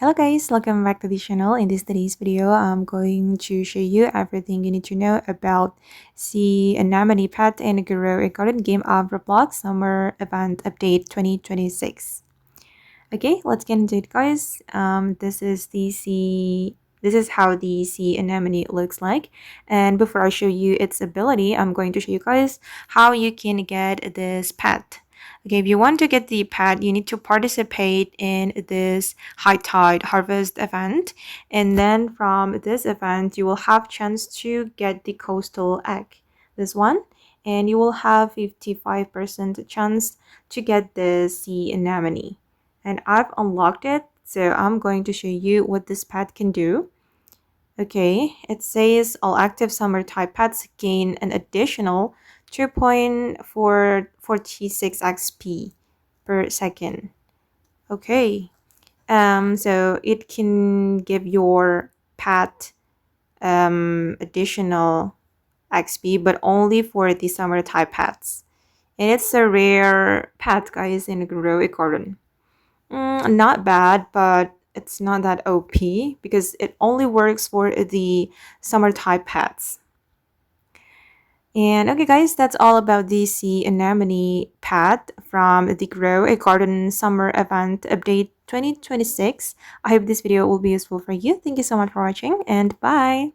Hello guys, welcome back to the channel. In today's video, I'm going to show you everything you need to know about Sea Anemone Pet and Grow a Garden game of Roblox Summer Event Update 2026. Okay, let's get into it, guys. This is how the sea anemone looks like. And before I show you its ability, I'm going to show you guys how you can get this pet. Okay, if you want to get the pet, you need to participate in this high tide harvest event. And then from this event, you will have chance to get the coastal egg, this one. And you will have 55% chance to get the sea anemone. And I've unlocked it, so I'm going to show you what this pet can do. Okay, it says all active summer type pets gain an additional 2.446 XP per second. Okay, so it can give your pet additional XP, but only for the summer type pets. And it's a rare pet, guys, in a Grow Garden. Not bad, but it's not that OP because it only works for the summer type pets. And okay guys, that's all about the Sea Anemone pet from the Grow a Garden Summer Event Update 2026. I hope this video will be useful for you. Thank you so much for watching and bye!